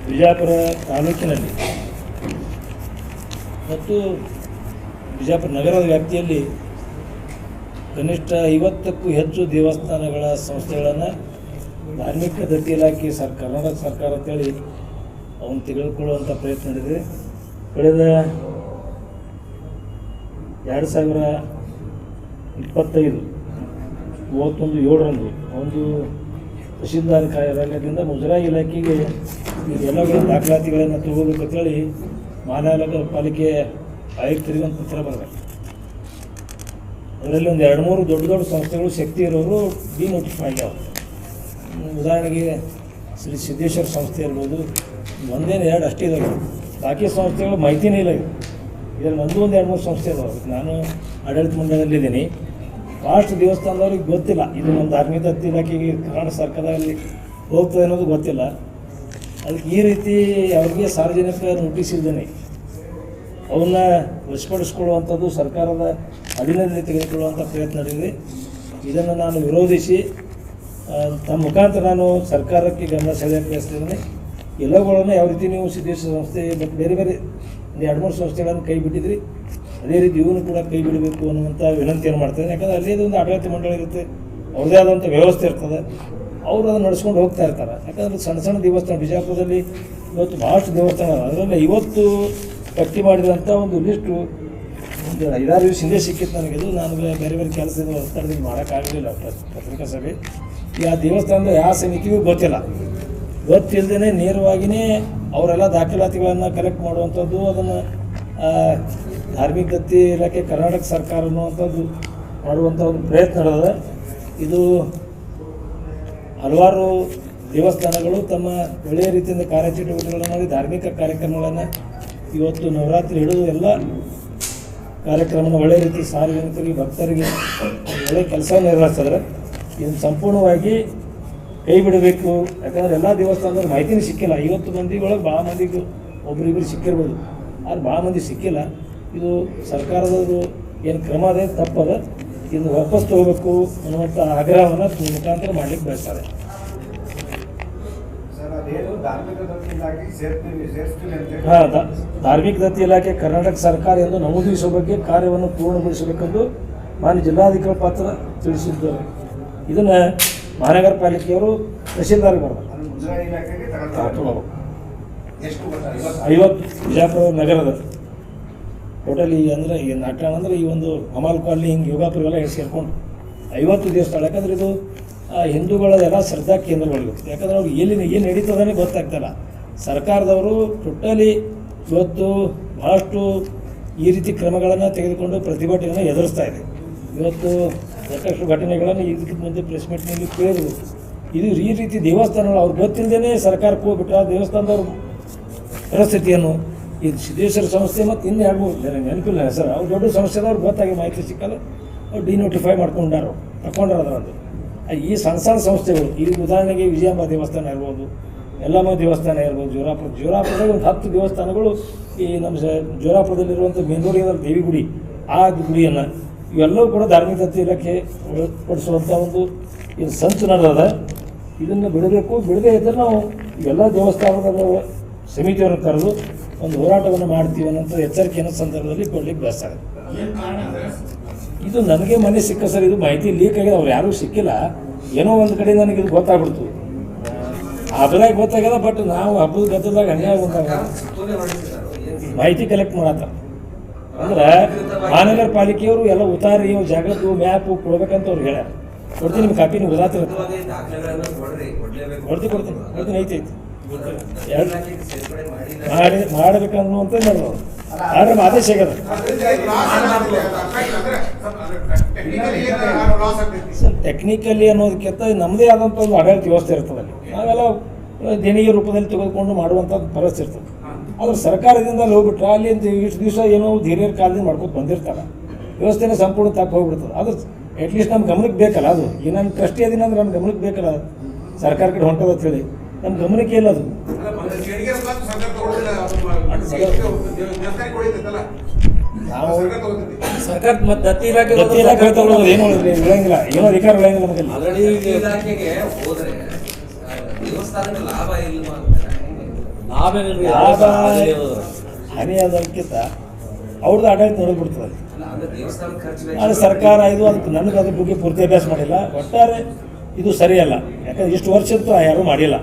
ಬಿಜಾಪುರ ತಾಲೂಕಿನಲ್ಲಿ ಮತ್ತು ಬಿಜಾಪುರ ನಗರದ ವ್ಯಾಪ್ತಿಯಲ್ಲಿ ಕನಿಷ್ಠ 50ಕ್ಕೂ ಹೆಚ್ಚು ದೇವಸ್ಥಾನಗಳ ಸಂಸ್ಥೆಗಳನ್ನು ಧಾರ್ಮಿಕ ದತ್ತಿ ಇಲಾಖೆ ಕರ್ನಾಟಕ ಸರ್ಕಾರ ಅಂತೇಳಿ ಅವನು ತೆಗೆದುಕೊಳ್ಳುವಂಥ ಪ್ರಯತ್ನ ನಡೆದಿದೆ. ಕಳೆದ 2025 31/7 ಒಂದು ತಹಶೀಲ್ದಾರ್ ಕಾರ್ಯಾಲಯದಿಂದ ಮುಜರಾಯಿ ಇಲಾಖೆಗೆ ಎಲ್ಲಗಳ ದಾಖಲಾತಿಗಳನ್ನು ತಗೋಬೇಕಂತೇಳಿ ಮಹಾನಗರ ಪಾಲಿಕೆ ಆಯುಕ್ತರಿಗೆ ಒಂದು ಪತ್ರ ಬರಬೇಕು. ಅದರಲ್ಲಿ ಒಂದು 2-3 ದೊಡ್ಡ ಸಂಸ್ಥೆಗಳು ಶಕ್ತಿ ಇರೋರು ಡಿನೋಟಿಫೈ ಆಗ್ಯಾವ. ಉದಾಹರಣೆಗೆ ಶ್ರೀ ಸಿದ್ದೇಶ್ವರ ಸಂಸ್ಥೆ ಇರ್ಬೋದು, ಒಂದೇನು 2 ಅಷ್ಟೇ ಇದಾವೆ. ಬಾಕಿ ಸಂಸ್ಥೆಗಳು ಮಾಹಿತಿನೇ ಇಲ್ಲ. ಇದರಲ್ಲಿ ಒಂದು 2-3 ಸಂಸ್ಥೆ ಇದಾವೆ. ನಾನು ಆಡಳಿತ ಮಂಡಳದಲ್ಲಿದ್ದೀನಿ. ಭಾಳಷ್ಟು ದೇವಸ್ಥಾನದವ್ರಿಗೆ ಗೊತ್ತಿಲ್ಲ ಇದು ನಮ್ಮ ಧಾರ್ಮಿಕ ದತ್ತಿ ಇಲಾಖೆಗೆ ಕರ್ನಾಟಕ ಸರ್ಕಾರದಲ್ಲಿ ಹೋಗ್ತದೆ ಅನ್ನೋದು ಗೊತ್ತಿಲ್ಲ. ಅದಕ್ಕೆ ಈ ರೀತಿ ಅವ್ರಿಗೆ ಸಾರ್ವಜನಿಕ ನೋಟಿಸ್ ಇದ್ದೇನೆ ಅವನ್ನ ವಶಪಡಿಸ್ಕೊಳ್ಳುವಂಥದ್ದು ಸರ್ಕಾರದ ಅಧೀನದಲ್ಲಿ ತೆಗೆದುಕೊಳ್ಳುವಂಥ ಪ್ರಯತ್ನ ನಡೆದಿದೆ. ಇದನ್ನು ನಾನು ವಿರೋಧಿಸಿ ತಮ್ಮ ಮುಖಾಂತರ ನಾನು ಸರ್ಕಾರಕ್ಕೆ ಗಮನ ಸೆಳೆಯಕ್ಕೆ ಬಯಸ್ತಿದ್ದೇನೆ. ಎಲ್ಲವುಗಳನ್ನು ಯಾವ ರೀತಿ ನೀವು ಸಿದ್ದೇಶ್ವರ ಸಂಸ್ಥೆ ಮತ್ತು ಬೇರೆ ಬೇರೆ 2-3 ಸಂಸ್ಥೆಗಳನ್ನು ಕೈ ಬಿಟ್ಟಿದ್ರಿ, ಅದೇ ರೀತಿ ಇವನು ಕೂಡ ಕೈ ಬಿಡಬೇಕು ಅನ್ನುವಂಥ ವಿನಂತಿಯನ್ನು ಮಾಡ್ತಾರೆ. ಯಾಕಂದರೆ ಅಲ್ಲೇ ಒಂದು ಆಡಳಿತ ಮಂಡಳಿ ಇರುತ್ತೆ, ಅವ್ರದ್ದೇ ಆದಂಥ ವ್ಯವಸ್ಥೆ ಇರ್ತದೆ, ಅವರು ಅದನ್ನು ನಡೆಸ್ಕೊಂಡು ಹೋಗ್ತಾ ಇರ್ತಾರೆ. ಯಾಕಂದರೆ ಸಣ್ಣ ದೇವಸ್ಥಾನ ಬಿಜಾಪುರದಲ್ಲಿ ಇವತ್ತು ಭಾಳಷ್ಟು ದೇವಸ್ಥಾನ ಅದರಲ್ಲಿ 50 ಪಟ್ಟಿ ಮಾಡಿದಂಥ ಒಂದು ಲಿಸ್ಟು ಒಂದು 5-6 ದಿವಸ ಹಿಂದೆ ಸಿಕ್ಕಿತ್ತು ನನಗಿದು. ನಾನು ಬೇರೆ ಬೇರೆ ಕೆಲಸದ ಒತ್ತಡದಲ್ಲಿ ಮಾಡೋಕ್ಕಾಗಲಿಲ್ಲ ಪತ್ರಿಕಾ ಸಭೆ. ಈ ಆ ದೇವಸ್ಥಾನದ ಯಾವ ಸಮಿತಿಗೂ ಗೊತ್ತಿಲ್ಲದೇ ನೇರವಾಗಿಯೇ ಅವರೆಲ್ಲ ದಾಖಲಾತಿಗಳನ್ನು ಕಲೆಕ್ಟ್ ಮಾಡುವಂಥದ್ದು, ಅದನ್ನು ಧಾರ್ಮಿಕ ದತ್ತಿ ಇಲಾಖೆ ಕರ್ನಾಟಕ ಸರ್ಕಾರ ಅನ್ನುವಂಥದ್ದು ಮಾಡುವಂಥ ಒಂದು ಪ್ರಯತ್ನ ನಡೆದಿದೆ. ಇದು ಹಲವಾರು ದೇವಸ್ಥಾನಗಳು ತಮ್ಮ ಒಳ್ಳೆಯ ರೀತಿಯಿಂದ ಕಾರ್ಯಚಟುವಟಿಕೆಗಳನ್ನು ಮಾಡಿ ಧಾರ್ಮಿಕ ಕಾರ್ಯಕ್ರಮಗಳನ್ನು ಇವತ್ತು ನವರಾತ್ರಿ ಹಿಡಿದು ಎಲ್ಲ ಕಾರ್ಯಕ್ರಮವನ್ನು ಒಳ್ಳೆಯ ರೀತಿ ಸಾರ್ವಜನಿಕರಿಗೆ ಭಕ್ತರಿಗೆ ಒಳ್ಳೆಯ ಕೆಲಸವನ್ನು ನಿರ್ವಹಿಸಿದ್ರೆ ಇದನ್ನು ಸಂಪೂರ್ಣವಾಗಿ ಕೈ ಬಿಡಬೇಕು. ಯಾಕಂದರೆ ಎಲ್ಲ ದೇವಸ್ಥಾನದವ್ರು ಮಾಹಿತಿನೇ ಸಿಕ್ಕಿಲ್ಲ. 50 ಮಂದಿ ಒಳಗೆ ಭಾಳ ಮಂದಿಗೆ ಒಬ್ಬರಿಬ್ಬರು ಸಿಕ್ಕಿರ್ಬೋದು, ಆದ್ರೆ ಭಾಳ ಮಂದಿ ಸಿಕ್ಕಿಲ್ಲ. ಇದು ಸರ್ಕಾರದವರು ಏನು ಕ್ರಮ ಅದೇ ತಪ್ಪದ, ಇದನ್ನು ವಾಪಸ್ ತಗೋಬೇಕು ಅನ್ನುವಂಥ ಆಗ್ರಹವನ್ನು ಮುಖಾಂತರ ಮಾಡಲಿಕ್ಕೆ ಬಯಸ್ತಾರೆ. ಹಾಂ, ಧಾರ್ಮಿಕ ದತ್ತಿ ಇಲಾಖೆ ಕರ್ನಾಟಕ ಸರ್ಕಾರ ಎಂದು ನಮೂದಿಸುವ ಬಗ್ಗೆ ಕಾರ್ಯವನ್ನು ಪೂರ್ಣಗೊಳಿಸಬೇಕೆಂದು ಮಾನ್ಯ ಜಿಲ್ಲಾಧಿಕಾರಿ ಪತ್ರ ತಿಳಿಸಿದ್ದಾರೆ. ಇದನ್ನು ಮಹಾನಗರ ಪಾಲಿಕೆಯವರು ತಹಶೀಲ್ದಾರ್ಗೆ ಬರಬೇಕು. 50 ಬಿಜಾಪುರ ನಗರದ ಟೋಟಲಿ ಅಂದರೆ ಈ ನಾಟ್ಯ ಅಂದರೆ ಈ ಒಂದು ಹಮಾಲ್ ಕಾಲನಿ ಹಿಂಗೆ ಯೋಗಾಪುರವೆಲ್ಲ ಸೇರಿಕೊಂಡು 50 ದೇವಸ್ಥಾನ. ಯಾಕಂದರೆ ಇದು ಹಿಂದೂಗಳದೆಲ್ಲ ಶ್ರದ್ಧಾ ಕೇಂದ್ರಗಳಿವೆ. ಯಾಕಂದರೆ ಅವ್ರಿಗೆ ಏನು ನಡೀತದೇ ಗೊತ್ತಾಗ್ತಲ್ಲ. ಸರ್ಕಾರದವರು ಟೋಟಲಿ ಇವತ್ತು ಭಾಳಷ್ಟು ಈ ರೀತಿ ಕ್ರಮಗಳನ್ನು ತೆಗೆದುಕೊಂಡು ಪ್ರತಿಭಟನೆಯನ್ನು ಎದುರಿಸ್ತಾ ಇದೆ. ಇವತ್ತು ಸಾಕಷ್ಟು ಘಟನೆಗಳನ್ನು ಇದಕ್ಕೆ ಮುಂದೆ ಪ್ರೆಸ್ ಮೀಟ್ನಲ್ಲಿ ಕೇಳಿದ್ರು. ಇದು ಈ ರೀತಿ ದೇವಸ್ಥಾನಗಳು ಅವ್ರಿಗೆ ಗೊತ್ತಿಲ್ಲದೇ ಸರ್ಕಾರಕ್ಕೆ ಹೋಗ್ಬಿಟ್ಟು ಆ ದೇವಸ್ಥಾನದವ್ರ ಪರಿಸ್ಥಿತಿಯನ್ನು ಇದು ಸಿದ್ದೇಶ್ವರ ಸಂಸ್ಥೆ ಮತ್ತು ಇನ್ನೂ 2-3 ನೆನಪಿಲ್ಲ ಸರ್, ಅವ್ರು ದೊಡ್ಡ ಸಂಸ್ಥೆದವ್ರು ಗೊತ್ತಾಗಿ ಮಾಹಿತಿ ಸಿಕ್ಕಲ್ಲ, ಅವ್ರು ಡಿನೋಟಿಫೈ ತಗೊಂಡಾರ ಅದರಂದು. ಈ ಸಣ್ಣ ಸಂಸ್ಥೆಗಳು ಈಗ ಉದಾಹರಣೆಗೆ ವಿಜಯಾಂಬ ದೇವಸ್ಥಾನ ಇರ್ಬೋದು, ಯಲ್ಲಮ್ಮ ದೇವಸ್ಥಾನ ಇರ್ಬೋದು, ಜೋರಾಪುರದಾಗ ಒಂದು 10 ದೇವಸ್ಥಾನಗಳು ಈ ನಮ್ಮ ಜೋರಾಪುರದಲ್ಲಿರುವಂಥ ಮೇಲ್ನೋಡಿಯಲ್ಲಿ ದೇವಿ ಗುಡಿ, ಆ ಗುಡಿಯನ್ನು ಇವೆಲ್ಲವೂ ಕೂಡ ಧಾರ್ಮಿಕ ದತ್ತಿ ಇಲಾಖೆ ಒಳಪಡಿಸುವಂಥ ಒಂದು ಇದು ಸಂಚು ನಡೆದ. ಇದನ್ನು ಬಿಡಬೇಕು. ಬಿಡದೇ ಇದ್ದರೆ ನಾವು ಇವೆಲ್ಲ ದೇವಸ್ಥಾನದ ಸಮಿತಿಯನ್ನು ಕರೆದು ಒಂದು ಹೋರಾಟವನ್ನು ಮಾಡ್ತೀವಿ ಅನ್ನೋಂಥ ಎಚ್ಚರಿಕೆಯನ್ನು ಸಂದರ್ಭದಲ್ಲಿ ಕೊಡಲಿಕ್ಕೆ ಬಯಸ್ತಾರೆ. ಇದು ನನಗೆ ಮನೆ ಸಿಕ್ಕ ಸರ್, ಇದು ಮಾಹಿತಿ ಲೀಕ್ ಆಗಿದೆ, ಅವ್ರು ಯಾರೂ ಸಿಕ್ಕಿಲ್ಲ. ಏನೋ ಒಂದು ಕಡೆ ನನಗೆ ಇದು ಗೊತ್ತಾಗ್ಬಿಡ್ತು, ಹಬ್ಬದಾಗ ಗೊತ್ತಾಗ್ಯದ. ಬಟ್ ನಾವು ಹಬ್ಬದ ಗದ್ದದಾಗ ಅನ್ಯಾಯ ಬಂದಾಗ ಮಾಹಿತಿ ಕಲೆಕ್ಟ್ ಮಾಡತ್ತ ಅಂದ್ರೆ ಮಹಾನಗರ ಪಾಲಿಕೆಯವರು ಎಲ್ಲ ಉತ್ತಾರಿ ಜಾಗದ್ದು ಮ್ಯಾಪು ಕೊಡ್ಬೇಕಂತ ಅವ್ರು ಹೇಳ್ಯಾರ. ಕೊಡ್ತೀನಿ, ನಿಮ್ಮ ಕಾಪಿ ನೀವು ಓದಾತಿರುತ್ತೆ. ಕೊಡ್ತೀನಿ ಐತಿ ಮಾಡಬೇಕನ್ನುವಂತ ಮಾಡೋದು. ಆದ್ರೆ ಆದೇಶ ಆಗ್ಯದ ಟೆಕ್ನಿಕಲಿ ಅನ್ನೋದಕ್ಕಿಂತ ನಮ್ಮದೇ ಆದಂಥ ಒಂದು ಆಡಳಿತ ವ್ಯವಸ್ಥೆ ಇರ್ತದೆ. ಅಲ್ಲಿ ನಾವೆಲ್ಲ ದೇಣಿಗೆ ರೂಪದಲ್ಲಿ ತೆಗೆದುಕೊಂಡು ಮಾಡುವಂಥದ್ದು ಪರಿಸ್ಥಿತಿ ಇರ್ತದೆ. ಆದ್ರೆ ಸರ್ಕಾರದಿಂದ ಹೋಗ್ಬಿಟ್ರೆ ಅಲ್ಲಿ ಇಷ್ಟು ದಿವಸ ಏನೋ ಹಿರಿಯರ ಕಾಲದಿಂದ ಮಾಡ್ಕೊಂಡು ಬಂದಿರ್ತಾರೆ, ವ್ಯವಸ್ಥೆನೇ ಸಂಪೂರ್ಣ ತಪ್ಪು ಹೋಗ್ಬಿಡ್ತದೆ. ಅದು ಅಟ್ಲೀಸ್ಟ್ ನಮ್ಮ ಗಮನಕ್ಕೆ ಬೇಕಲ್ಲ. ಅದು ಈ ನಾನು ಟ್ರಸ್ಟಿ ಅದೀನಿ ಅಂದ್ರೆ ನಮ್ಮ ಗಮನಕ್ಕೆ ಬೇಕಲ್ಲ, ಸರ್ಕಾರ ಕಡೆ ಹೊಂಟದ ಅಂತೇಳಿ ನಮ್ಮ ಗಮನಕ್ಕೆ ಇಲ್ಲ. ಅದು ನಾವು ಸರ್ಕಾರ ಮತ್ತು ದತ್ತಿ ಇಲಾಖೆ ತಗೊಳ್ಳೋದು ಏನೋ ಇಳಂಗಿಲ್ಲ, ಏನೋ ಅಧಿಕಾರ ಇಳಂಗಿಲ್ಲ ನಮಗೆ. ಲಾಭ ಹಾನಿ ಅದಕ್ಕಿಂತ ಅವ್ರದ್ದು ಆಡಳಿತ ನೋಡಿಬಿಡ್ತದೆ. ಆದರೆ ಸರ್ಕಾರ ಇದು ಅದಕ್ಕೆ ನನಗೆ ಅದ್ರ ಬಗ್ಗೆ ಪೂರ್ತಿ ಅಭ್ಯಾಸ ಮಾಡಿಲ್ಲ. ಒಟ್ಟಾರೆ ಇದು ಸರಿಯಲ್ಲ. ಯಾಕಂದ್ರೆ ಇಷ್ಟು ವರ್ಷ ಅಂತೂ ಯಾರೂ ಮಾಡಿಲ್ಲ.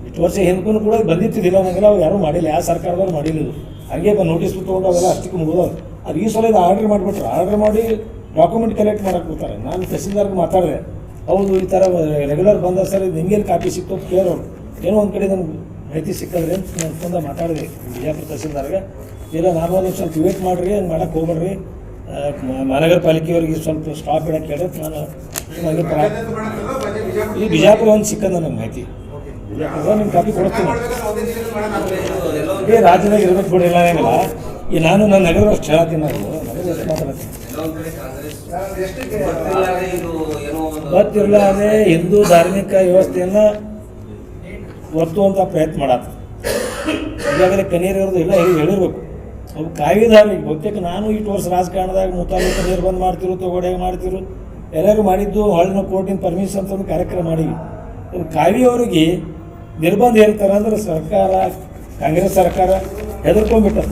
ಇಷ್ಟು ವರ್ಷ ಹಿಂದಕ್ಕೂ ಕೂಡ ಬಂದಿತ್ತಿದ್ದಿಲ್ಲ ನನಗೆಲ್ಲ ಅವ್ರು ಯಾರೂ ಮಾಡಿಲ್ಲ. ಯಾವ ಸರ್ಕಾರದವ್ರು ಮಾಡಿಲ್ಲ. ಇದು ಹಾಗೆ ನೋಟಿಸ್ ತೊಗೊಂಡು ಅವೆಲ್ಲ ಅಷ್ಟಕ್ಕೆ ಮುಗಿದವ್ರು. ಅದು ಈ ಸಲ ಇದು ಆರ್ಡ್ರ್ ಮಾಡಿಬಿಟ್ರು. ಆರ್ಡ್ರ್ ಮಾಡಿ ಡಾಕ್ಯುಮೆಂಟ್ ಕಲೆಕ್ಟ್ ಮಾಡಕ್ಕೆ ಬಿಡ್ತಾರೆ. ನಾನು ತಹಸೀಲ್ದಾರ್ಗೆ ಮಾತಾಡಿದೆ. ಹೌದು ಈ ಥರ ರೆಗ್ಯುಲರ್ ಬಂದ ಸರ್ ಇದು ನಿಮಗೇನು ಕಾಪಿ ಸಿಕ್ತು ಅಂತ ಕೇಳೋರು. ಏನೋ ಒಂದು ಕಡೆ ನನಗೆ ಮಾಹಿತಿ ಸಿಕ್ಕಿದ್ರೆ ಅಂತ ನಾನು ಫೋನ್ದಾಗ ಮಾತಾಡಿದೆ ಬಿಜಾಪುರ ತಹಸೀಲ್ದಾರ್ಗೆ. ಇಲ್ಲ ನಾನು ಒಂದು ಸ್ವಲ್ಪ ವೇಟ್ ಮಾಡಿರಿ, ಹಂಗೆ ಮಾಡಕ್ಕೆ ಹೋಗ್ಬೇಡ್ರಿ, ಮಹಾನಗರ ಪಾಲಿಕೆಯವ್ರಿಗೆ ಸ್ವಲ್ಪ ಸ್ಟಾಪ್ ಇಡಕ್ಕೆ ಹೇಳಿದ್ರೆ ನಾನು ನನಗೆ ಈ ಬಿಜಾಪುರ ಒಂದು ಸಿಕ್ಕದ ನನಗೆ ಮಾಹಿತಿ. ಬಿಜಾಪುರ ನಿಮ್ಮ ಕಾಪಿ ಕೊಡ್ತೀನಿ. ಏ ರಾಜ್ಯದಾಗ ಇರ್ಬೇಕು ಬಿಡಿಲ್ಲ ಏನಿಲ್ಲ. ಈ ನಾನು ನನ್ನ ನಗರದ ಅಷ್ಟು ಹೇಳತ್ತೀನಿ. ನಾನು ನಗರದ ಮಾತಾಡ್ತೀನಿ. ಗೊತ್ತಿರಲಾರೆ ಹಿಂದೂ ಧಾರ್ಮಿಕ ವ್ಯವಸ್ಥೆಯನ್ನು ಒತ್ತುವಂಥ ಪ್ರಯತ್ನ ಮಾಡತ್ತ. ಈಗಾಗಲೇ ಕಣ್ಣೀರವ್ರದ್ದು ಎಲ್ಲ ಹೇಳಿರ್ಬೇಕು. ಅವು ಕಾಯ್ದೆದಾರರಿಗೆ ಬಹುತೇಕ ನಾನು ಇಷ್ಟು ವರ್ಷ ರಾಜಕಾರಣದಾಗ ಮುತಾಲಿಕ ನಿರ್ಬಂಧ ಮಾಡ್ತಿರು, ತೊಗೊಡೆಗೆ ಮಾಡ್ತಿರು, ಎಲ್ಲರೂ ಮಾಡಿದ್ದು ಹೊಳ್ಳಿನ ಕೋರ್ಟಿನ ಪರ್ಮಿಷನ್ ಅಂತಂದು ಕಾರ್ಯಕ್ರಮ ಮಾಡಿವಿ. ಕಾಯ್ದೆಯವರಿಗೆ ನಿರ್ಬಂಧ ಹೇಳ್ತಾರೆ ಅಂದ್ರೆ ಸರ್ಕಾರ, ಕಾಂಗ್ರೆಸ್ ಸರ್ಕಾರ ಹೆದರ್ಕೊಂಡ್ಬಿಟ್ಟರು.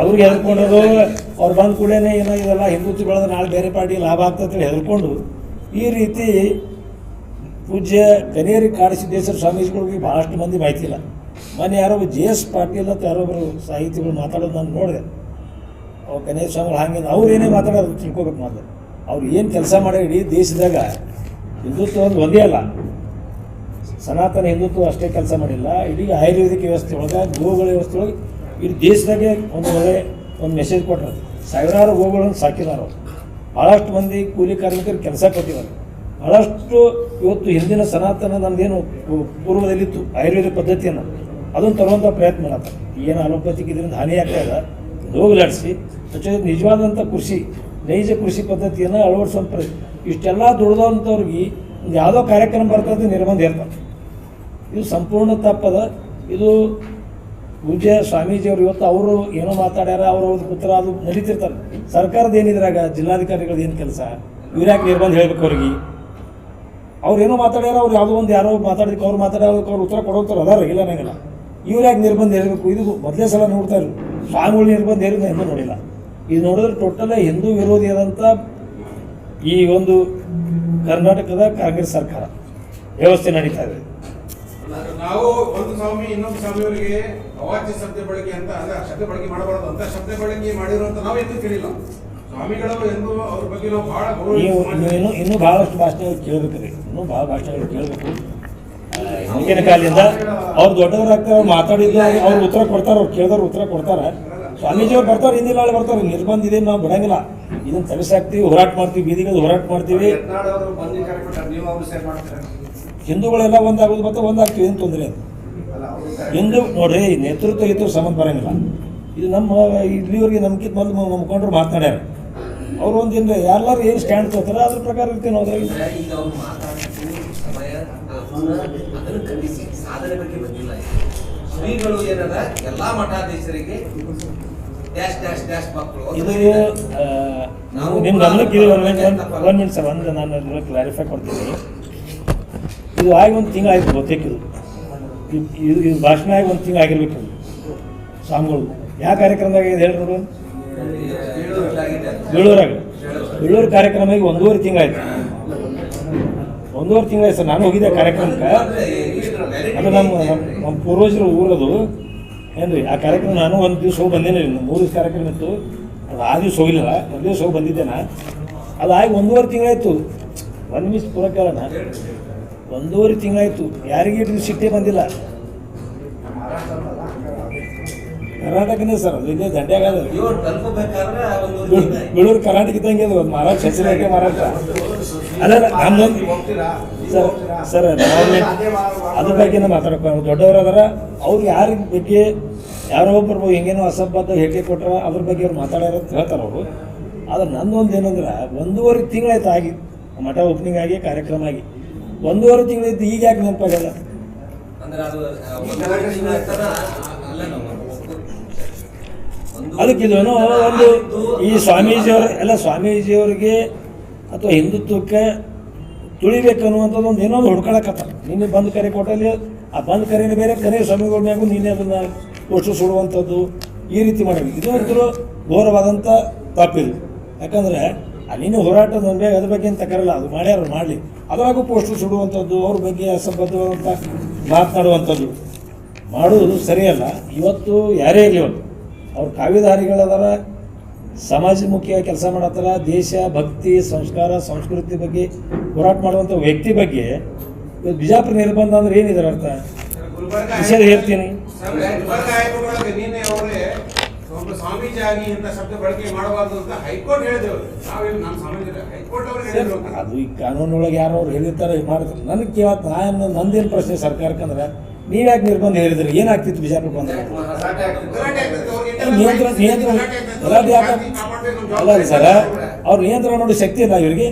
ಅವ್ರಿಗೆ ಹೆದರ್ಕೊಂಡದು ಅವ್ರು ಬಂದ ಕೂಡಲೇ ಏನೋ ಇದೆಲ್ಲ ಹಿಂದುತ್ವ ಬೆಳೆದ್ರೆ ನಾಳೆ ಬೇರೆ ಪಾರ್ಟಿ ಲಾಭ ಆಗ್ತದೆ ಹೆದರ್ಕೊಂಡು ಈ ರೀತಿ ಪೂಜ್ಯ ಕನೇರಿ ಕಾಡಸಿದ್ದೇಶ್ವರ ಸ್ವಾಮೀಜಿಗಳಿಗೆ ಭಾಳಷ್ಟು ಮಂದಿ ಮಾಹಿತಿ ಇಲ್ಲ. ಮೊನ್ನೆ ಯಾರೋ JS ಪಾಟೀಲ್ ಅಂತ ಯಾರೊಬ್ಬರು ಸಾಹಿತಿಗಳು ಮಾತಾಡೋದು ನಾನು ನೋಡಿದೆ. ಅವ್ರು ಕನೇರಿ ಸ್ವಾಮಿಗಳು ಹಾಗೆ ಅವ್ರು ಏನೇ ಮಾತಾಡೋದು ತಿಳ್ಕೊಬೇಕು. ಮೊದಲು ಅವ್ರು ಏನು ಕೆಲಸ ಮಾಡೋ ಇಡೀ ದೇಶದಾಗ ಹಿಂದುತ್ವ ಒಂದು ಒಂದೇ ಅಲ್ಲ, ಸನಾತನ ಹಿಂದುತ್ವ ಅಷ್ಟೇ ಕೆಲಸ ಮಾಡಿಲ್ಲ. ಇಡೀ ಆಯುರ್ವೇದಿಕ್ ವ್ಯವಸ್ಥೆ ಒಳಗೆ, ಗೋಗಳ ವ್ಯವಸ್ಥೆ ಒಳಗೆ ಇಡೀ ದೇಶದಾಗೆ ಒಂದು ಒಳ್ಳೆ ಒಂದು ಮೆಸೇಜ್ ಕೊಟ್ಟರು. ಸಾವಿರಾರು ಗೋಗಳನ್ನು ಸಾಕಿದಾರೆ. ಭಾಳಷ್ಟು ಮಂದಿ ಕೂಲಿ ಕಾರ್ಮಿಕರು ಕೆಲಸ ಕೊಟ್ಟಿದ್ದಾರೆ. ಭಾಳಷ್ಟು ಇವತ್ತು ಹಿಂದಿನ ಸನಾತನ ನಮ್ಮದೇನು ಪೂರ್ವದಲ್ಲಿತ್ತು ಆಯುರ್ವೇದಿಕ್ ಪದ್ಧತಿಯನ್ನು ಅದನ್ನು ತರುವಂಥ ಪ್ರಯತ್ನ ಮಾಡತ್ತಾರೆ. ಏನು ಅಲೋಪತಿಕ್ ಇದರಿಂದ ಹಾನಿ ಆಗ್ತಾಯಿದೆ ಹೋಗಲಾಡಿಸಿ ನಿಜವಾದಂಥ ಕೃಷಿ, ನೈಜ ಕೃಷಿ ಪದ್ಧತಿಯನ್ನು ಅಳವಡಿಸುವಂಥ ಇಷ್ಟೆಲ್ಲ ದುಡ್ದಂಥವ್ರಿಗೆ ಒಂದು ಯಾವುದೋ ಕಾರ್ಯಕ್ರಮ ಬರ್ತದೆ ನಿರ್ಬಂಧ ಇರ್ತಾರೆ. ಇದು ಸಂಪೂರ್ಣ ತಪ್ಪದ. ಇದು ಪೂಜ್ಯ ಸ್ವಾಮೀಜಿಯವರು ಇವತ್ತು ಅವರು ಏನೋ ಮಾತಾಡ್ಯಾರ, ಅವ್ರವ್ರದ್ದು ಪುತ್ರ ಅದು ನಡೀತಿರ್ತಾರೆ. ಸರ್ಕಾರದ ಏನಿದ್ರಾಗ ಜಿಲ್ಲಾಧಿಕಾರಿಗಳದ್ದು ಏನು ಕೆಲಸ? ಇವ್ರು ಯಾಕೆ ನಿರ್ಬಂಧ ಹೇಳ್ಬೇಕು ಅವ್ರಿಗೆ? ಅವ್ರು ಏನೋ ಮಾತಾಡ್ಯಾರ, ಅವ್ರು ಯಾವುದೋ ಒಂದು ಯಾರೋ ಮಾತಾಡೋದಕ್ಕೆ ಅವ್ರು ಮಾತಾಡೋದಕ್ಕೆ ಅವ್ರು ಉತ್ತರ ಕೊಡೋಂಥವ್ರು ಅದಾರ ಇಲ್ಲ ನಂಗಿಲ್ಲ. ಇವ್ರು ಯಾಕೆ ನಿರ್ಬಂಧ ಹೇಳಬೇಕು? ಇದು ಮೊದಲೇ ಸಲ ನೋಡ್ತಾ ಇದ್ರು. ಸ್ವಾಮಿಗಳು ನಿರ್ಬಂಧ ಹೇರಿದ ಎಂದೂ ನೋಡಿಲ್ಲ. ಇದು ನೋಡಿದ್ರೆ ಟೋಟಲ್ ಹಿಂದೂ ವಿರೋಧಿಯಾದಂಥ ಈ ಒಂದು ಕರ್ನಾಟಕದ ಕಾಂಗ್ರೆಸ್ ಸರ್ಕಾರ ವ್ಯವಸ್ಥೆ ನಡೀತಾ ಇದೆ. ನಾವು ಒಂದು ಸ್ವಾಮಿ ಇನ್ನೊಂದು ಸ್ವಾಮಿಯವರಿಗೆ ಅವಾಚ್ಯ ಶಬ್ದ ಬಳಕೆ ಅಂತ ಅಂದ್ರೆ ಶಬ್ದ ಬಳಕೆ ಮಾಡಬಾರದು ಅಂತ ಶಬ್ದ ಬಳಕೆ ಮಾಡಿರುವಂತ ನಾವು ಎಂದೂ ಕೇಳಿಲ್ಲ. ಸ್ವಾಮಿಗಳು ಎಂದು ಅವ್ರ ಬಗ್ಗೆ ನಾವು ಬಹಳ ನೀವು ಇನ್ನೂ ಭಾಳಷ್ಟು ಭಾಷೆಗಳು ಕೇಳಬೇಕ್ರಿ. ಇನ್ನೂ ಭಾಳ ಭಾಷೆಗಳು ಕೇಳಬೇಕು. ಈಗಿನ ಕಾಲದಿಂದ ಅವ್ರು ದೊಡ್ಡವರಾಗ್ತಾರೆ, ಅವ್ರು ಮಾತಾಡಿದ್ದು ಅವ್ರು ಉತ್ತರ ಕೊಡ್ತಾರೆ, ಅವ್ರು ಕೇಳಿದವ್ರು ಉತ್ತರ ಕೊಡ್ತಾರೆ. ಸ್ವಾಮೀಜಿಯವ್ರು ಬರ್ತಾರೆ, ಹಿಂದಿನ ನಾಳೆ ಬರ್ತಾರೆ. ನಿರ್ಬಂಧ ಇದೆ, ನಾವು ಬಿಡಂಗಿಲ್ಲ. ಇದನ್ನು ತರಿಸಾಕ್ತೀವಿ, ಹೋರಾಟ ಮಾಡ್ತೀವಿ, ಬೀದಿಗೆ ಹೋರಾಟ ಮಾಡ್ತೀವಿ. ಹಿಂದೂಗಳೆಲ್ಲ ಒಂದಾಗೋದು ಮತ್ತು ಒಂದಾಗ್ತೀವಿ, ಏನು ತೊಂದರೆ ಅದು. ಹಿಂದೂ ನೋಡ್ರಿ, ನೇತೃತ್ವ ಇತ್ತು ಸಂಬಂಧ ಬರೋಂಗಿಲ್ಲ. ಇದು ನಮ್ಮ ಇಲ್ಲಿವರೆಗೆ ನಮ್ಗಿಂತ ಮೊದಲು ನಮ್ಮ ಮುಖಂಡರು ಮಾತನಾಡ್ಯಾರ. ಅವ್ರು ಒಂದು ದಿನ ಎಲ್ಲರೂ ಏನು ಸ್ಟ್ಯಾಂಡ್ ತಗೋತಾರೆ ಅದ್ರ ಪ್ರಕಾರ ಇರ್ತೀವಿ ನಾವು. ಇದು ನಿಮ್ಮ ಗಮನಕ್ಕೆ ಇದು ಒಂದು ಮಿನಿಟ್ ಸರ್, ಒಂದು ನಾನು ಕ್ಲಾರಿಫೈ ಕೊಡ್ತೀನಿ. ಇದು ಆಗಿ ಒಂದು ತಿಂಗಳಾಯ್ತು ಬಹುತೇಕ. ಇದು ಭಾಷಣ ಆಗಿ ಒಂದು ತಿಂಗಳು ಆಗಿರ್ಬೇಕು. ಸ್ವಾಮಿಗಳು ಯಾವ ಕಾರ್ಯಕ್ರಮದಾಗ ಇದೆ ಹೇಳಿ ನೋಡು. ಬೆಳ್ಳೂರು ಕಾರ್ಯಕ್ರಮ ಈಗ 1.5 ತಿಂಗಳಾಯ್ತು. 1.5 ತಿಂಗಳಾಯ್ತು ಸರ್. ನಾನು ಹೋಗಿದ್ದೆ ಕಾರ್ಯಕ್ರಮಕ್ಕೆ. ಅದು ನಮ್ಮ ಪೂರ್ವಜರು ಊರದು ಏನ್ರಿ. ಆ ಕಾರ್ಯಕ್ರಮ ನಾನು ಒಂದು ದಿವಸ ಹೋಗಿ ಬಂದೇನೆ. 3 ದಿವಸ ಕಾರ್ಯಕ್ರಮ ಇತ್ತು. ಅದು ಆ ದಿವಸ ಹೋಗಿಲ್ಲ, ಒಂದು ದಿವಸ ಹೋಗಿ ಬಂದಿದ್ದೆ ನಾನು. ಅದು ಆಗಿ 1.5 ತಿಂಗಳಾಯ್ತು. ಒಂದು ಮಿಸ್ ಪೂರ ಕೇಳೋಣ. 1.5 ತಿಂಗಳಾಯ್ತು. ಯಾರಿಗೆ ಇಟ್ಟು ಸಿಟ್ಟೇ ಬಂದಿಲ್ಲ. ಕರ್ನಾಟಕನೇ ಸರ್, ಅದು ಇದೇ ದಂಡ್ಯಾಗ ಬೆಳೂರು ಕರ್ನಾಟಕ ಇದ್ದಂಗೆ ಅದು. ಮಹಾರಾಷ್ಟ್ರ ಹೆಸರಿಗೆ ಮಹಾರಾಷ್ಟ್ರ ಅಲ್ಲ. ನಮ್ಮೊಂದು ಸರ್ ನಾವು ಅದ್ರ ಬಗ್ಗೆ ಮಾತಾಡಕ್ಕೆ ದೊಡ್ಡವರು ಅದಾರ. ಅವ್ರು ಯಾರ ಬಗ್ಗೆ ಯಾರೋ ಒಬ್ಬರು ಹೆಂಗೇನೋ ಅಸಂಬದ್ಧ ಹೇಳಿಕೆ ಕೊಟ್ರ ಅದ್ರ ಬಗ್ಗೆ ಅವ್ರು ಮಾತಾಡ್ಯಾರ ಅಂತ ಹೇಳ್ತಾರೆ ಅವರು. ಆದ್ರೆ ನನ್ನೊಂದು ಏನಂದ್ರೆ 1.5 ತಿಂಗಳಾಯ್ತು ಆಗಿ ಮಠ ಓಪನಿಂಗ್ ಆಗಿ ಕಾರ್ಯಕ್ರಮ ಆಗಿ 1.5 ತಿಂಗಳಾಯ್ತು. ಈಗ ಯಾಕೆ ನೆನಪಾಗಲ್ಲ? ಅದಕ್ಕೆ ಇದು ಏನೋ ಒಂದು ಈ ಸ್ವಾಮೀಜಿಯವ್ರ ಎಲ್ಲ ಸ್ವಾಮೀಜಿಯವ್ರಿಗೆ ಅಥವಾ ಹಿಂದುತ್ವಕ್ಕೆ ತುಳಿಬೇಕು ಅನ್ನುವಂಥದ್ದು ಒಂದು ಏನೋ ಒಂದು ಹುಡ್ಕೊಳಕತ್ತ. ನಿನ್ನೆ ಬಂದು ಕರೆ ಕೊಟ್ಟಲ್ಲಿ ಆ ಬಂದ್ ಕರೆನೇ ಬೇರೆ, ಕರೆ ಸ್ವಾಮಿಗಳ ಮ್ಯಾಗೂ ನೀನೇ ಅದನ್ನು ಪೋಸ್ಟರ್ ಸುಡುವಂಥದ್ದು ಈ ರೀತಿ ಮಾಡಿದ್ವಿ. ಇದು ಒಂಥರ ಘೋರವಾದಂಥ ತಪ್ಪಿದು. ಯಾಕಂದರೆ ಅಲ್ಲಿನ ಹೋರಾಟದ ಮೇಲೆ ಅದ್ರ ಬಗ್ಗೆ ಏನು ತಕರಲ್ಲ, ಅದು ಮಾಡ್ಯಾರು ಮಾಡಲಿ, ಅದ್ರಾಗೂ ಪೋಸ್ಟರ್ ಸುಡುವಂಥದ್ದು, ಅವ್ರ ಬಗ್ಗೆ ಅಸಂಬದ್ಧವಾದಂಥ ಮಾತನಾಡುವಂಥದ್ದು ಮಾಡುವುದು ಸರಿಯಲ್ಲ. ಇವತ್ತು ಯಾರೇ ಇರಲಿ, ಇವತ್ತು ಅವ್ರು ಕಾವ್ಯಧಾರಿಗಳದಾರ, ಸಮಾಜಮುಖಿಯಾಗಿ ಕೆಲಸ ಮಾಡತ್ತಾರ, ದೇಶ ಭಕ್ತಿ ಸಂಸ್ಕಾರ ಸಂಸ್ಕೃತಿ ಬಗ್ಗೆ ಹೋರಾಟ ಮಾಡುವಂಥ ವ್ಯಕ್ತಿ ಬಗ್ಗೆ ಇವತ್ತು ಬಿಜಾಪುರ ನಿರ್ಬಂಧ ಅಂದ್ರೆ ಏನಿದೆ ಅರ್ಥ? ವಿಷಯ ಹೇಳ್ತೀನಿ. ನಿನ್ನೆ ಅವರೇ ಒಬ್ಬ ಸ್ವಾಮೀಜಿ ಆಗಿ ಇಂಥ ಶಬ್ದ ಬಳಕೆ ಮಾಡಬಾರ್ದು ಅಂತ ಹೈಕೋರ್ಟ್ ಹೇಳಿದೆವು. ನಾವೇನು ನಮ್ಮ ಸ್ವಾಮೀಜಿ ಹೈಕೋರ್ಟ್ ಅವರು ಹೇಳಿದ್ರು. ಅದು ಈ ಕಾನೂನೊಳಗೆ ಯಾರು ಅವ್ರು ಹೇಳಿರ್ತಾರೆ ಮಾಡ್ತಾರೆ. ನನಗೆ ಕೇವತ್ತು ನಂದೇನು ಪ್ರಶ್ನೆ ಸರ್ಕಾರಕ್ಕಂದ್ರೆ ನೀವ್ಯಾಕೆ ನಿರ್ಬಂಧ ಹೇಳಿದ್ರಿ, ಏನಾಗ್ತಿತ್ತು ಬಿಜಾಪುರ ಬಂದ್ರೆ? ನಿಯಂತ್ರಣ ಗಲಾಟೆ ಯಾಕೆ ಅಲ್ಲ ರೀ ಸರ, ಅವ್ರ ನಿಯಂತ್ರಣ ನೋಡಿ ಶಕ್ತಿ ಇಲ್ಲ ಇವ್ರಿಗೆ.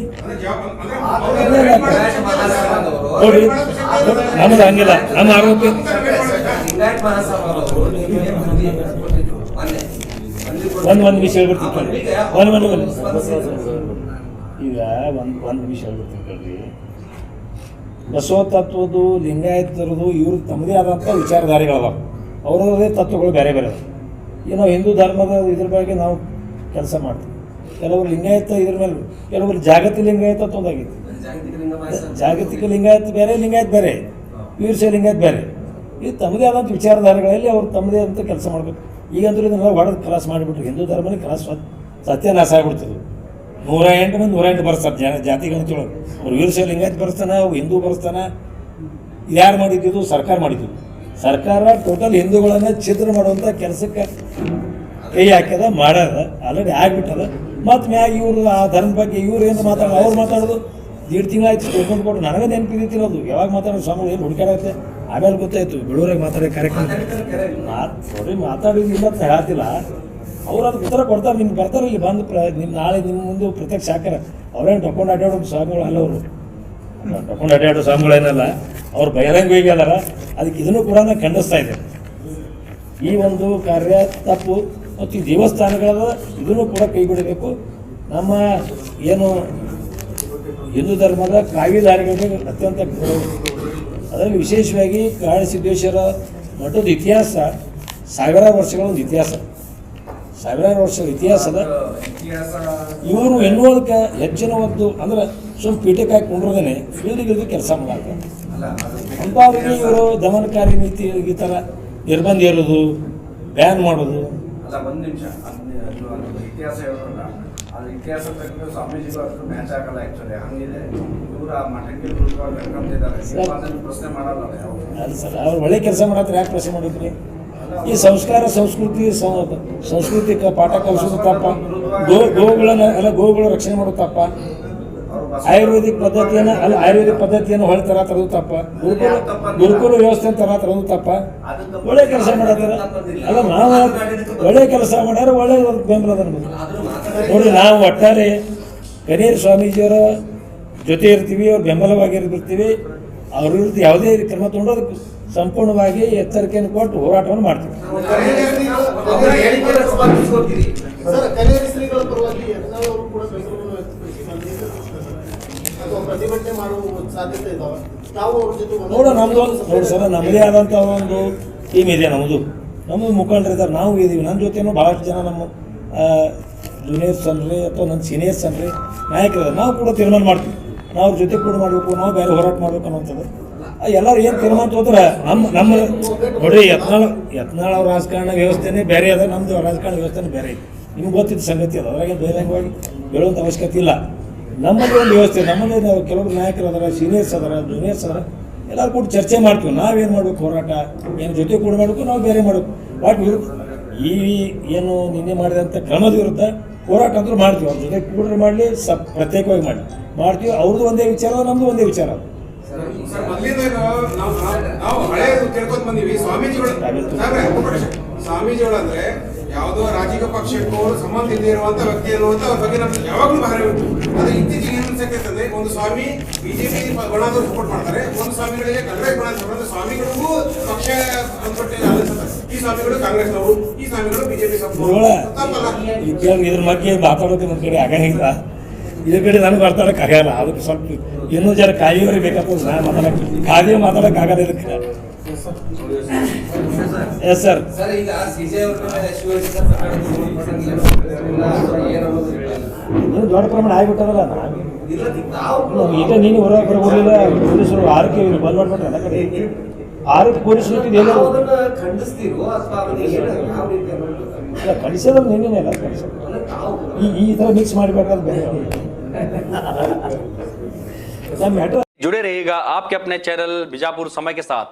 ನೋಡಿ ನಮ್ದು ಹಂಗಿಲ್ಲ, ನಮ್ಮ ಆರೋಪಿ ಒಂದು ವಿಷಯ ಹೇಳ್ಬಿಡ್ತೀನಿ ಈಗ ಒಂದು ವಿಷಯ ಹೇಳ್ಬಿಡ್ತೀನಿ ಕೇಳ್ರಿ. ಬಸವ ತತ್ವದ್ದು, ಲಿಂಗಾಯತರದು ಇವ್ರು ತಮ್ಮದೇ ಆದಂಥ ವಿಚಾರಧಾರೆಗಳವ, ಅವರದೇ ತತ್ವಗಳು ಬೇರೆ ಬೇರೆ. ಈಗ ನಾವು ಹಿಂದೂ ಧರ್ಮದ ಇದ್ರ ಬಗ್ಗೆ ನಾವು ಕೆಲಸ ಮಾಡ್ತೀವಿ. ಕೆಲವರು ಲಿಂಗಾಯತ ಇದ್ರ ಮೇಲೆ, ಕೆಲವರು ಜಾಗತಿಕ ಲಿಂಗಾಯತ ತೊಂದಾಗೈತಿ. ಜಾಗತಿಕ ಲಿಂಗಾಯತ ಬೇರೆ, ಲಿಂಗಾಯತ ಬೇರೆ, ವೀರಶೈವ ಲಿಂಗಾಯತ ಬೇರೆ. ಇದು ತಮ್ಮದೇ ಆದಂಥ ವಿಚಾರಧಾರೆಗಳಲ್ಲಿ ಅವ್ರು ತಮ್ಮದೇ ಆದಂಥ ಕೆಲಸ ಮಾಡಬೇಕು. ಈಗಂತೂ ಇದನ್ನೆಲ್ಲ ಹೊಡೆದು ಕ್ರಾಸ್ ಮಾಡಿಬಿಟ್ರು, ಹಿಂದೂ ಧರ್ಮನೇ ಕ್ರಾಸ್ ಸತ್ಯನಾಶ ಆಗ್ಬಿಡ್ತದೆ. 108 ಮಂದಿ 108 ಬರ್ಸ್ತಾರೆ ಜಾತಿ ಗಣತಿಯೊಳಗೆ. ಅವ್ರು ವೀರಶೈವ ಲಿಂಗಾಯತ ಬರ್ಸ್ತಾನೆ, ಅವು ಹಿಂದೂ ಬರ್ಸ್ತಾನೆ. ಯಾರು ಮಾಡಿದ್ದು? ಸರ್ಕಾರ ಮಾಡಿದ್ದು. ಸರ್ಕಾರ ಟೋಟಲ್ ಹಿಂದೂಗಳನ್ನು ಛಿದ್ರ ಮಾಡುವಂಥ ಕೆಲಸಕ್ಕೆ ಕೈ ಹಾಕ್ಯದ, ಮಾಡ್ಯದ, ಆಲ್ರೆಡಿ ಆಗಿಬಿಟ್ಟದ. ಮತ್ತು ಮ್ಯಾಗ ಇವರು ಆ ಧರ್ಮ ಬಗ್ಗೆ ಇವ್ರು ಏನು ಮಾತಾಡೋದು, ಅವ್ರು ಮಾತಾಡೋದು 1.5 ತಿಂಗಳಾಯ್ತು ತಿಳ್ಕೊಂಡು ಕೊಟ್ಟು ನನಗೆ ನೆನಪಿದ್ದಿರೋದು. ಯಾವಾಗ ಮಾತಾಡೋದು ಸ್ವಾಮಿ ಏನು ಹುಡುಕಾಡತ್ತೆ, ಆಮೇಲೆ ಗೊತ್ತಾಯ್ತು ಬೆಳೂರಾಗ ಮಾತಾಡೋ ಕಾರ್ಯಕ್ರಮ ನೋಡಿ ಮಾತಾಡಿದ್ದು ಇಲ್ಲ ಅಂತ ಹೇಳ್ತಿಲ್ಲ. ಅವ್ರು ಅದಕ್ಕೆ ಉತ್ತರ ಕೊಡ್ತಾರೆ, ನಿಮ್ಗೆ ಬರ್ತಾರೆ ಇಲ್ಲಿ ಬಂದು ನಿಮ್ಮ ನಾಳೆ ನಿಮ್ಮ ಮುಂದೆ ಪ್ರತ್ಯಕ್ಷ ಹಾಕ್ಯಾರ. ಅವ್ರೇನು ತಗೊಂಡು ಅಡ್ಡಾಡೋ ಸ್ವಾಮಿಗಳು ಅಲ್ಲ, ಅವರು ತಗೊಂಡು ಅಡ್ಡಾಡೋ ಸ್ವಾಮಿಗಳೇನಲ್ಲ, ಅವ್ರು ಬಹಿರಂಗವಾಗಿ ಅದಾರ. ಅದಕ್ಕೆ ಇದನ್ನು ಕೂಡ ನಾನು ಖಂಡಿಸ್ತಾ ಇದ್ದೇನೆ. ಈ ಒಂದು ಕಾರ್ಯ ತಪ್ಪು. ಮತ್ತು ಈ ದೇವಸ್ಥಾನಗಳ ಇದನ್ನು ಕೂಡ ಕೈ ಬಿಡಬೇಕು. ನಮ್ಮ ಏನು ಹಿಂದೂ ಧರ್ಮದ ಕಾವ್ಯಧಾರಿಗಳಿಗೆ ಅತ್ಯಂತ ಅದರಲ್ಲಿ ವಿಶೇಷವಾಗಿ ಕಾಡಸಿದ್ದೇಶ್ವರ ಮಠದ ಇತಿಹಾಸ ಸಾವಿರಾರು ವರ್ಷಗಳ ಒಂದು ಇತಿಹಾಸ, ಸಾವಿರಾರು ವರ್ಷದ ಇತಿಹಾಸದ. ಇವರು ಎನ್ನುವುದಕ್ಕೆ ಹೆಚ್ಚಿನ ಒಂದು ಅಂದ್ರೆ ಸುಮ್ಮ ಪೀಠಕ್ಕೆ ಹಾಕಿ ಕೊಂಡ್ರದೇ ಫೀಲ್ಡಿಗೆ ಕೆಲಸ ಮಾಡಾಕ ಅಂಥವ್ರಿಗೆ ಇವರು ದಮನಕಾರಿ ನೀತಿ ಈ ಥರ ನಿರ್ಬಂಧ ಇರೋದು, ಬ್ಯಾನ್ ಮಾಡೋದು. ಒಂದು ನಿಮಿಷ ಇತಿಹಾಸ ಹೇಳೋಲ್ಲ, ಅದು ಇತಿಹಾಸ ತಕ್ಕ ಸ್ವಾಮೀಜಿಗೂ ಅದಕ್ಕೂ ಮ್ಯಾಚ್ ಆಗಲ್ಲ. ಆ್ಯಕ್ಚುಲಿ ಹಂಗಿದೆ, ಇವರು ಆ ಮಠಕ್ಕೆ ಪ್ರಶ್ನೆ ಮಾಡಲ್ಲ. ಅದು ಸರ್ ಅವ್ರು ಒಳ್ಳೆ ಕೆಲಸ ಮಾಡತ್ತಾರೆ, ಯಾಕೆ ಪ್ರಶ್ನೆ ಮಾಡಿದ್ರಿ? ಈ ಸಂಸ್ಕಾರ ಸಂಸ್ಕೃತಿಕ ಪಾಠ ಕಲಿಸೋದು ತಪ್ಪ, ಗೋವುಗಳನ್ನ ಅಲ್ಲ ಗೋವುಗಳ ರಕ್ಷಣೆ ಮಾಡೋದು ತಪ್ಪ, ಆಯುರ್ವೇದಿಕ್ ಪದ್ಧತಿಯನ್ನು ಹೊಳೆ ತರ ತರೋದು ತಪ್ಪ, ಗುರುಕುಲ ವ್ಯವಸ್ಥೆ ತರ ತರೋದು ತಪ್ಪ. ಒಳ್ಳೆ ಕೆಲಸ ಮಾಡತ್ತಾರ ಅಲ್ಲ, ನಾವು ಒಳ್ಳೆ ಕೆಲಸ ಮಾಡ್ಯಾರ, ಒಳ್ಳೆ ಬೆಂಬಲ ಅದ ನಮಗೆ. ನೋಡಿ ನಾವು ಒಟ್ಟಾರೆ ಕನೇರಿ ಸ್ವಾಮೀಜಿಯವರ ಜೊತೆ ಇರ್ತೀವಿ, ಅವ್ರು ಬೆಂಬಲವಾಗಿರ್ತೀವಿ. ಅವ್ರ ವಿರುದ್ಧ ಯಾವುದೇ ಕ್ರಮ ತಗೊಂಡು ಅದಕ್ಕೆ ಸಂಪೂರ್ಣವಾಗಿ ಎಚ್ಚರಿಕೆಯನ್ನು ಕೊಟ್ಟು ಹೋರಾಟವನ್ನು ಮಾಡ್ತೀವಿ. ನೋಡೋಣ, ನಮ್ದು ನೋಡಿ ಸರ್, ನಮ್ಮದೇ ಆದಂಥ ಒಂದು ಟೀಮ್ ಇದೆ. ನಮ್ಮದು ಮುಖಂಡರಿದ್ದಾರೆ, ನಾವು ಇದ್ದೀವಿ. ನನ್ನ ಜೊತೆನೂ ಭಾಳಷ್ಟು ಜನ ನಮ್ಮ ಜೂನಿಯರ್ಸ್ ಅನ್ರಿ ಅಥವಾ ನನ್ನ ಸೀನಿಯರ್ಸ್ ಅನ್ರಿ ನಾಯಕರಿದ್ದಾರೆ. ನಾವು ಕೂಡ ತೀರ್ಮಾನ ಮಾಡ್ತೀವಿ, ನಾವು ಅವ್ರ ಜೊತೆ ಕೂಡ ಮಾಡಬೇಕು, ನಾವು ಬೇರೆ ಹೋರಾಟ ಮಾಡ್ಬೇಕು ಅನ್ನೋಂಥದ್ದು. ಎಲ್ಲರೂ ಏನು ತೀರ್ಮಾನ ತಗೋತಾರೆ ನಮ್ಮ ನೋಡ್ರಿ, ಯತ್ನಾಳ್ ಅವ್ರ ರಾಜಕಾರಣ ವ್ಯವಸ್ಥೆನೇ ಬೇರೆ ಅದ, ನಮ್ಮದು ರಾಜಕಾರಣ ವ್ಯವಸ್ಥೆನೇ ಬೇರೆ ಇದೆ. ನಿಮ್ಗೆ ಗೊತ್ತಿದ್ದ ಸಂಗತಿ ಅದ, ಅದ್ರಾಗೆ ಬಹಿರಂಗವಾಗಿ ಹೇಳುವಂಥ ಅವಶ್ಯಕತೆ ಇಲ್ಲ. ನಮ್ಮಲ್ಲಿ ಒಂದು ವ್ಯವಸ್ಥೆ, ನಮ್ಮಲ್ಲಿ ನಾವು ಕೆಲವರು ನಾಯಕರು ಅದಾರ, ಸೀನಿಯರ್ಸ್ ಅದಾರ, ಜೂನಿಯರ್ಸ್ ಅದಾರ, ಎಲ್ಲರೂ ಕೂಡ ಚರ್ಚೆ ಮಾಡ್ತೀವಿ. ನಾವೇನು ಮಾಡ್ಬೇಕು, ಹೋರಾಟ ಏನು ಜೊತೆ ಕೂಡ ಮಾಡಬೇಕು, ನಾವು ಬೇರೆ ಮಾಡಬೇಕು. ವಾಟ್ ವಿರುದ್ಧ ಈ ಏನು ನಿನ್ನೆ ಮಾಡಿದಂಥ ಕ್ರಮದ ವಿರುದ್ಧ ಹೋರಾಟ ಅಂದ್ರೂ ಮಾಡ್ತೀವಿ. ಅವ್ರ ಜೊತೆ ಕೂಡ ಮಾಡಲಿ, ಪ್ರತ್ಯೇಕವಾಗಿ ಮಾಡ್ತೀವಿ. ಅವ್ರದ್ದು ಒಂದೇ ವಿಚಾರ, ನಮ್ಮದು ಒಂದೇ ವಿಚಾರ. ನಾವು ಹಳೆಯದು ಕೇಳ್ಕೊಂಡ್ ಬಂದೀವಿ. ಸ್ವಾಮೀಜಿಗಳು ಅಂದ್ರೆ ಯಾವುದೋ ರಾಜಕೀಯ ಪಕ್ಷಕ್ಕೂ ಸಂಬಂಧ ಇಲ್ಲದೆ ಇರುವಂತ ವ್ಯಕ್ತಿ ಅನ್ನುವಂತ ಅವ್ರ ಬಗ್ಗೆ ನಮ್ಗೆ ಯಾವಾಗಲೂ ಭಾರಿ ಉಂಟು. ಅದು ಇತ್ತೀಚೆಗೆ ಏನು ಅನ್ಸಕ್ಕೆ ಒಂದು ಸ್ವಾಮಿ ಬಿಜೆಪಿ ಗುಣಾದ್ರು ಸಪೋರ್ಟ್ ಮಾಡ್ತಾರೆ, ಒಂದು ಸ್ವಾಮಿಗಳಿಗೆ ಕಾಂಗ್ರೆಸ್ ಗುಣ ಸಪೋರ್ಟ್. ಸ್ವಾಮಿಗಳಿಗೂ ಪಕ್ಷ ಈ ಸ್ವಾಮಿಗಳು ಕಾಂಗ್ರೆಸ್ನವರು, ಈ ಸ್ವಾಮಿಗಳು ಬಿಜೆಪಿ ಸಪೋರ್ಟ್. ಇದ್ರ ಬಗ್ಗೆ ಮಾತಾಡೋಕೆ ನನ್ನ ಕಡೆ ಆಗಂಗಿಲ್ಲ, ಇದ್ರ ಕಡೆ ನನಗೆ ಮಾತಾಡೋಕೆ ಆಗಲ್ಲ. ಅದಕ್ಕೆ ಸ್ವಲ್ಪ ಇನ್ನೂ ಜನ ಕಾಯಿವರಿಗೆ ಬೇಕಾಗ್ತದೆ. ನಾನು ಮಾತಾಡೋಕೆ ಕಾದಿಗೆ ಮಾತಾಡೋಕೆ ಆಗಲ್ಲ. ಇದಕ್ಕೆ ಎಸ್ ಸರ್. ಸರ್ ಈಗ ಸಿಜೆ ಅವ್ರ ಮೇಲೆ ಶಿವಲಿಂಗ ಇದು ದೊಡ್ಡ ಪ್ರಮಾಣ ಆಗಿಬಿಟ್ಟದಲ್ಲ. ನಾವು ಈಗ ನೀನು ಹೊರಗೆ ಬರಲಿಲ್ಲ, ಪೊಲೀಸರು ಆರಕ್ಕೆ ಬಂದ್ ಮಾಡ್ಬಿಟ್ರೆ ಎಲ್ಲ ಕಡೆ ಆರಕ್ಕೆ ಪೊಲೀಸರು ಇಟ್ಟಿದ್ದು ನಾವು ಅದನ್ನ ಖಂಡಿಸ್ತೀವೋ ಅಥವಾ ಅದನ್ನ ಯಾವ ರೀತಿ ಅನ್ನೋದು ಇಲ್ಲ, ಕಳಿಸೋದು ನೀನೇನೆಲ್ಲ ಕಳಿಸೋದು. ತಾವು ಈ ಥರ ಮಿಕ್ಸ್ ಮಾಡಿಬೇಕಾದ್ರೆ ಬೇರೆ ನಮ್ಮ ಮ್ಯಾಟ್ರ್. जुड़े रहिएगा आपके अपने चैनल बीजापुर समय के साथ।